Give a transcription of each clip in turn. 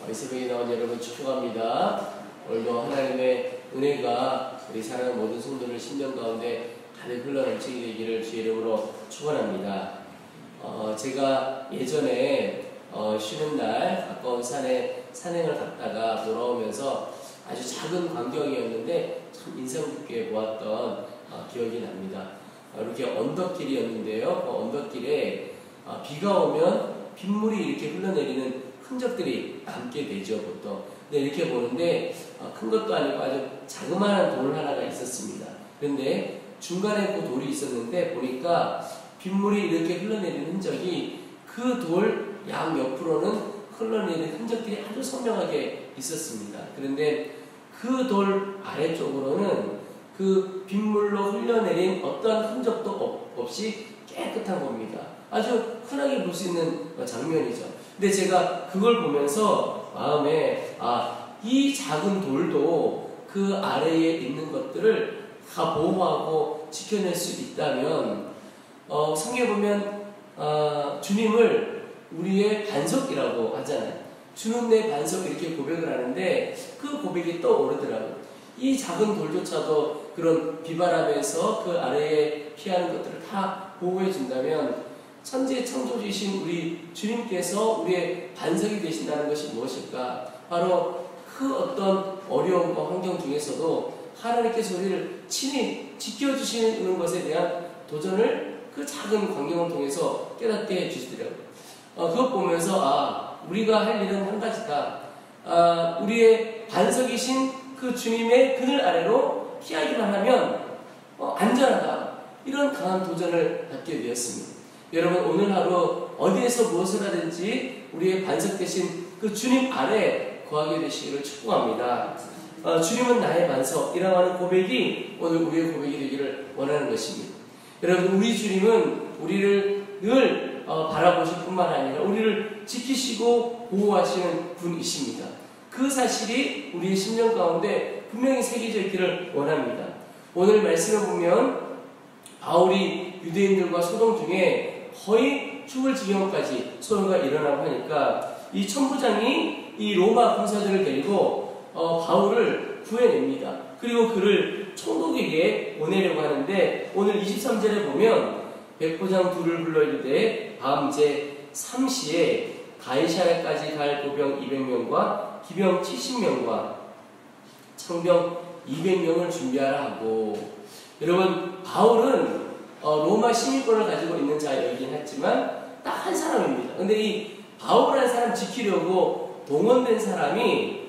이 새벽에 나온 여러분 축복합니다. 오늘도 하나님의 은혜가 우리 사랑하는 모든 성도들 심령 가운데 가득 흘러넘치게 되기를 주의 이름으로 축원합니다. 제가 예전에 쉬는 날 가까운 산에 산행을 갔다가 돌아오면서 아주 작은 광경이었는데 참 인상 깊게 보았던 기억이 납니다. 이렇게 언덕길이었는데요. 그 언덕길에 비가 오면 빗물이 이렇게 흘러내리는 흔적들이 남게 되죠, 보통. 근데 이렇게 보는데 큰 것도 아니고 아주 자그마한 돌 하나가 있었습니다. 그런데 중간에 그 돌이 있었는데 보니까 빗물이 이렇게 흘러내리는 흔적이 그 돌 양 옆으로는 흘러내리는 흔적들이 아주 선명하게 있었습니다. 그런데 그 돌 아래쪽으로는 그 빗물로 흘러내린 어떤 흔적도 없이 깨끗한 겁니다. 아주 흔하게 볼 수 있는 장면이죠. 근데 제가 그걸 보면서 마음에 이 작은 돌도 그 아래에 있는 것들을 다 보호하고 지켜낼 수 있다면 성경에 보면 주님을 우리의 반석이라고 하잖아요. 주는 내 반석 이렇게 고백을 하는데 그 고백이 떠오르더라고요. 이 작은 돌조차도 그런 비바람에서 그 아래에 피하는 것들을 다 보호해 준다면 천지의 창조주이신 우리 주님께서 우리의 반석이 되신다는 것이 무엇일까? 바로 그 어떤 어려움과 환경 중에서도 하나님께서 우리를 친히 지켜주시는 것에 대한 도전을 그 작은 광경을 통해서 깨닫게 해주시더라고요. 그것 보면서 우리가 할 일은 한 가지다. 우리의 반석이신 그 주님의 그늘 아래로 피하기만 하면 안전하다. 이런 강한 도전을 받게 되었습니다. 여러분 오늘 하루 어디에서 무엇을 하든지 우리의 반석 되신 그 주님 아래 거하게 되시기를 축복합니다. 주님은 나의 반석이라고 하는 고백이 오늘 우리의 고백이 되기를 원하는 것입니다. 여러분 우리 주님은 우리를 늘 바라보실 뿐만 아니라 우리를 지키시고 보호하시는 분이십니다. 그 사실이 우리의 심령 가운데 분명히 새겨져 있기를 원합니다. 오늘 말씀을 보면 바울이 유대인들과 소동 중에 거의 죽을 지경까지 소요가 일어나고 하니까 이 천부장이 이 로마 군사들을 데리고 바울을 구해냅니다. 그리고 그를 총독에게 보내려고 하는데 오늘 23절에 보면 백부장 둘을 불러 이르되 밤제 3시에 가이사랴까지 갈 보병 200명과 기병 70명과 창병 200명을 준비하라 하고, 여러분 바울은 로마 시민권을 가지고 있는 자이긴 했지만 딱 한 사람입니다. 근데 이 바울이라는 사람 지키려고 동원된 사람이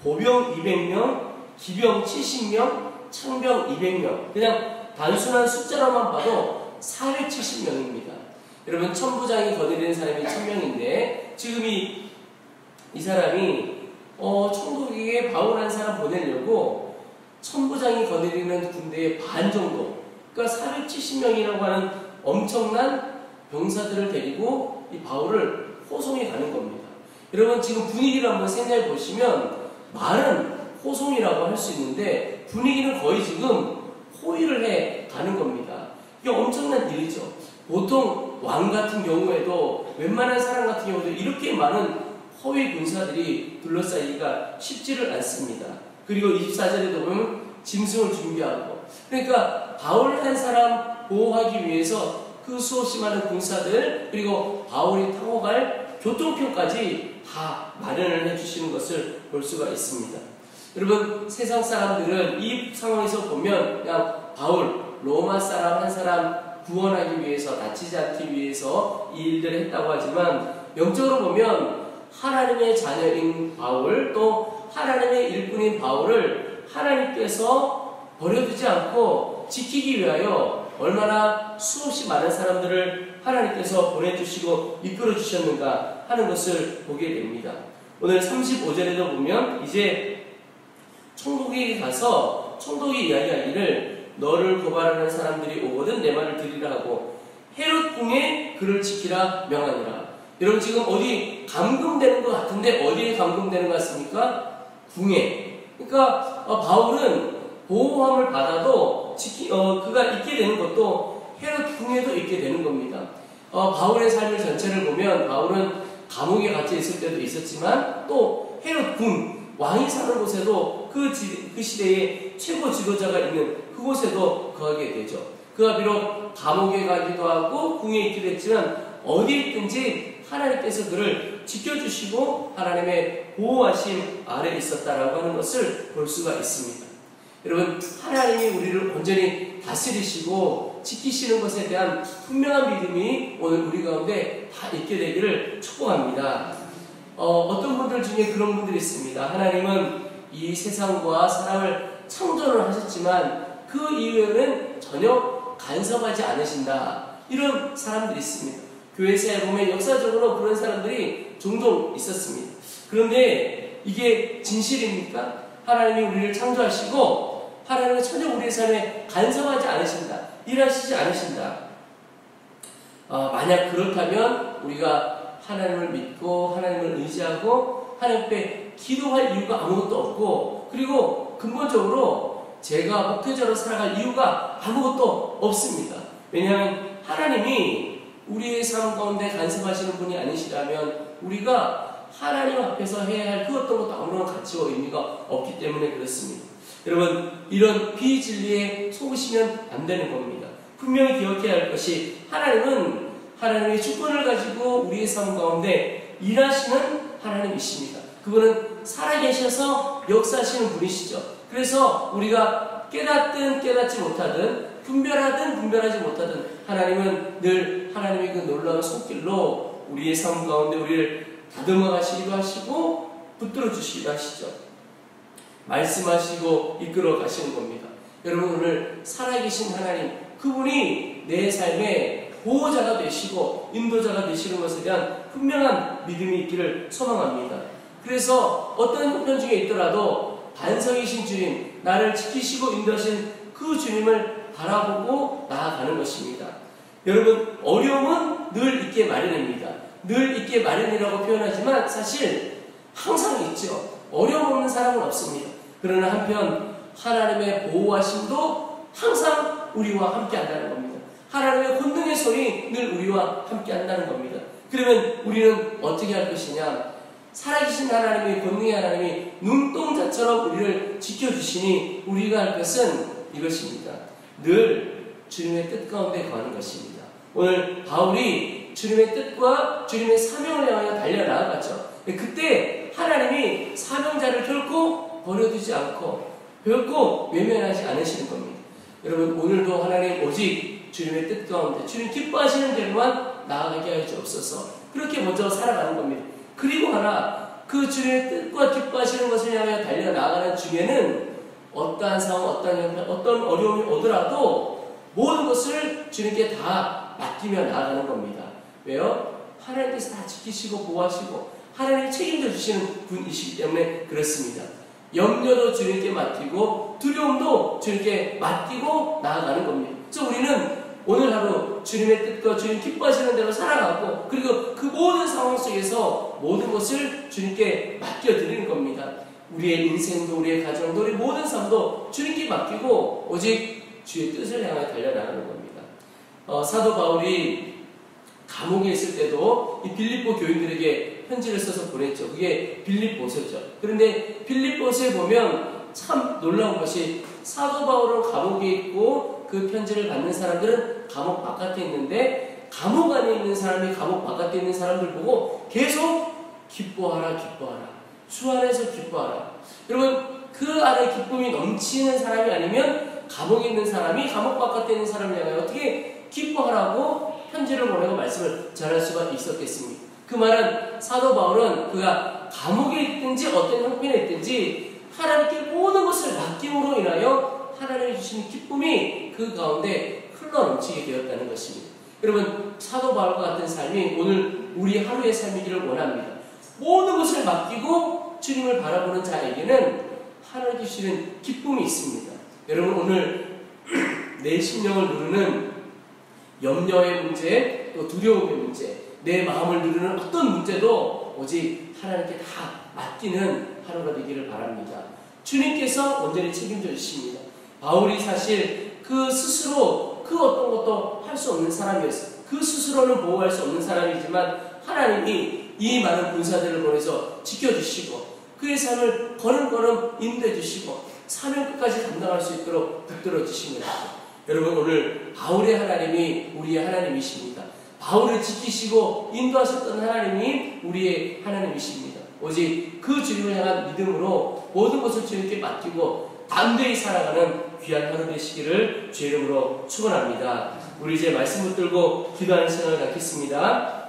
보병 200명, 기병 70명, 창병 200명, 그냥 단순한 숫자로만 봐도 470명입니다. 여러분 천부장이 거느리는 사람이 1000명인데 지금 이 사람이 총독에게 바울이라는 사람 보내려고 천부장이 거느리는 군대의 반 정도, 그러니까 470명이라고 하는 엄청난 병사들을 데리고 이 바울을 호송해 가는 겁니다. 여러분 지금 분위기를 한번 생각해 보시면 말은 호송이라고 할 수 있는데 분위기는 거의 지금 호위를 해 가는 겁니다. 이게 엄청난 일이죠. 보통 왕 같은 경우에도 웬만한 사람 같은 경우도 이렇게 많은 허위 군사들이 둘러싸이기가 쉽지를 않습니다. 그리고 24절에도 보면 짐승을 준비하고, 그러니까 바울 한 사람 보호하기 위해서 그 수없이 많은 군사들 그리고 바울이 타고 갈 교통편까지 다 마련을 해주시는 것을 볼 수가 있습니다. 여러분 세상 사람들은 이 상황에서 보면 그냥 바울 로마 사람 한 사람 구원하기 위해서 다치지 않기 위해서 이 일들을 했다고 하지만 영적으로 보면 하나님의 자녀인 바울 또 하나님의 일꾼인 바울을 하나님께서 버려두지 않고 지키기 위하여 얼마나 수없이 많은 사람들을 하나님께서 보내주시고 이끌어주셨는가 하는 것을 보게 됩니다. 오늘 35절에도 보면 이제 총독에게 가서 총독이 이야기하기를 너를 고발하는 사람들이 오거든 내 말을 들으라 하고 헤롯 궁에 그를 지키라 명하니라. 여러분 지금 어디 감금되는 것 같은데 어디에 감금되는 것 같습니까? 궁에. 그러니까 바울은 보호함을 받아도 그가 있게 되는 것도 헤롯 궁에도 있게 되는 겁니다. 바울의 삶을 전체를 보면 바울은 감옥에 갇혀 있을 때도 있었지만 또 헤롯 궁 왕이 사는 곳에도 그 시대의 최고 지도자가 있는 그곳에도 거하게 되죠. 그가 비록 감옥에 가기도 하고 궁에 있기도 했지만 어디에 있든지 하나님께서 그를 지켜주시고 하나님의 보호하심 아래에 있었다라고 하는 것을 볼 수가 있습니다. 여러분, 하나님이 우리를 온전히 다스리시고 지키시는 것에 대한 분명한 믿음이 오늘 우리 가운데 다 있게 되기를 축복합니다. 어떤 분들 중에 그런 분들이 있습니다. 하나님은 이 세상과 사람을 창조를 하셨지만 그 이후에는 전혀 간섭하지 않으신다. 이런 사람들이 있습니다. 교회사에 보면 역사적으로 그런 사람들이 종종 있었습니다. 그런데 이게 진실입니까? 하나님이 우리를 창조하시고 하나님은 전혀 우리의 삶에 간섭하지 않으신다. 일하시지 않으신다. 만약 그렇다면 우리가 하나님을 믿고 하나님을 의지하고 하나님 앞에 기도할 이유가 아무것도 없고, 그리고 근본적으로 제가 목회자로 살아갈 이유가 아무것도 없습니다. 왜냐하면 하나님이 우리의 삶 가운데 간섭하시는 분이 아니시라면 우리가 하나님 앞에서 해야 할 그 어떤 것도 아무런 가치와 의미가 없기 때문에 그렇습니다. 여러분, 이런 비진리에 속으시면 안 되는 겁니다. 분명히 기억해야 할 것이 하나님은 하나님의 주권을 가지고 우리의 삶 가운데 일하시는 하나님이십니다. 그분은 살아계셔서 역사하시는 분이시죠. 그래서 우리가 깨닫든 깨닫지 못하든 분별하든 분별하지 못하든 하나님은 늘 하나님의 그 놀라운 손길로 우리의 삶 가운데 우리를 다듬어 가시기도 하시고 붙들어 주시기도 하시죠. 말씀하시고 이끌어 가시는 겁니다. 여러분, 오늘 살아계신 하나님, 그분이 내 삶의 보호자가 되시고 인도자가 되시는 것에 대한 분명한 믿음이 있기를 소망합니다. 그래서 어떤 형편 중에 있더라도 반석이신 주님, 나를 지키시고 인도하신 그 주님을 바라보고 나아가는 것입니다. 여러분, 어려움은 늘 있게 마련입니다. 늘 있게 마련이라고 표현하지만 사실 항상 있죠. 어려움 없는 사람은 없습니다. 그러나 한편 하나님의 보호하심도 항상 우리와 함께 한다는 겁니다. 하나님의 권능의 손이 늘 우리와 함께 한다는 겁니다. 그러면 우리는 어떻게 할 것이냐? 살아계신 하나님의 권능의 하나님이 눈동자처럼 우리를 지켜주시니 우리가 할 것은 이것입니다. 늘 주님의 뜻 가운데 거하는 것입니다. 오늘 바울이 주님의 뜻과 주님의 사명을 향하여 달려나아갔죠. 그때 하나님이 사명자를 결코 버려두지 않고 결코 외면하지 않으시는 겁니다. 여러분, 오늘도 하나님 오직 주님의 뜻 가운데 주님 기뻐하시는 대로만 나아가게 하여 주옵소서. 그렇게 먼저 살아가는 겁니다. 그리고 하나, 그 주님의 뜻과 기뻐하시는 것을 향하여 달려나가는 중에는 어떠한 상황, 어떠한 형편, 어떤 어려움이 오더라도 모든 것을 주님께 다 맡기며 나아가는 겁니다. 왜요? 하나님께서 다 지키시고 보호하시고 하나님이 책임져 주시는 분이시기 때문에 그렇습니다. 염려도 주님께 맡기고 두려움도 주님께 맡기고 나아가는 겁니다. 그래서 우리는 오늘 하루 주님의 뜻과 주님 기뻐하시는 대로 살아가고, 그리고 그 모든 상황 속에서 모든 것을 주님께 맡겨드리는 겁니다. 우리의 인생도 우리의 가정도 우리 모든 삶도 주님께 맡기고 오직 주의 뜻을 향해 달려나가는 겁니다. 사도 바울이 감옥에 있을 때도 이 빌립보 교인들에게 편지를 써서 보냈죠. 그게 빌립보서죠. 그런데 빌립보서에 보면 참 놀라운 것이 사도 바울은 감옥에 있고 그 편지를 받는 사람들은 감옥 바깥에 있는데 감옥 안에 있는 사람이 감옥 바깥에 있는 사람들 보고 계속 기뻐하라 기뻐하라, 주 안에서 기뻐하라. 여러분, 그 안에 기쁨이 넘치는 사람이 아니면 감옥에 있는 사람이 감옥 바깥에 있는 사람을 향해 어떻게 기뻐하라고 편지를 보내고 말씀을 전할 수가 있었겠습니까? 그 말은 사도 바울은 그가 감옥에 있든지 어떤 형편에 있든지 하나님께 모든 것을 맡김으로 인하여 하나님이 주시는 기쁨이 그 가운데 흘러넘치게 되었다는 것입니다. 여러분, 사도 바울과 같은 삶이 오늘 우리 하루의 삶이기를 원합니다. 모든 것을 맡기고 주님을 바라보는 자에게는 하나님께 주시는 기쁨이 있습니다. 여러분, 오늘 내 심령을 누르는 염려의 문제, 또 두려움의 문제, 내 마음을 누르는 어떤 문제도 오직 하나님께 다 맡기는 하루가 되기를 바랍니다. 주님께서 온전히 책임져 주십니다. 바울이 사실 그 스스로 그 어떤 것도 할 수 없는 사람이었어요. 그 스스로는 보호할 수 없는 사람이지만 하나님이 이 많은 군사들을 보내서 지켜주시고 그의 삶을 걸음걸음 인도해 주시고 사명 끝까지 감당할 수 있도록 붙들어 주시는 것입니다. 여러분, 오늘 바울의 하나님이 우리의 하나님이십니다. 바울을 지키시고 인도하셨던 하나님이 우리의 하나님이십니다. 오직 그 주님을 향한 믿음으로 모든 것을 주님께 맡기고 담대히 살아가는 귀한 하루 되시기를 주의 이름으로 축원합니다. 우리 이제 말씀 붙들고 기도하는 시간을 갖겠습니다.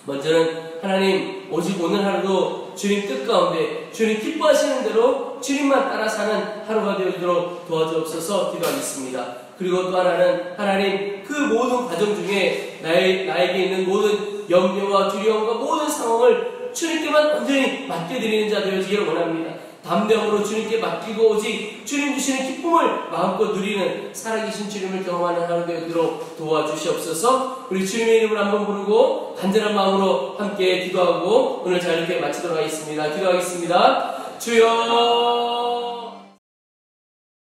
먼저는 하나님, 오직 오늘 하루도 주님 뜻 가운데 주님 기뻐하시는 대로 주님만 따라 사는 하루가 되어지도록 도와주옵소서 기도하겠습니다. 그리고 또 하나는 하나님, 그 모든 과정 중에 나에게 있는 모든 염려와 두려움과 모든 상황을 주님께만 완전히 맡겨드리는 자 되어지기를 원합니다. 담대함으로 주님께 맡기고 오직 주님 주시는 기쁨을 마음껏 누리는 살아계신 주님을 경험하는 하루 되도록 도와주시옵소서. 우리 주님의 이름을 한번 부르고 간절한 마음으로 함께 기도하고 오늘 잘 이렇게 마치도록 하겠습니다. 기도하겠습니다. 주여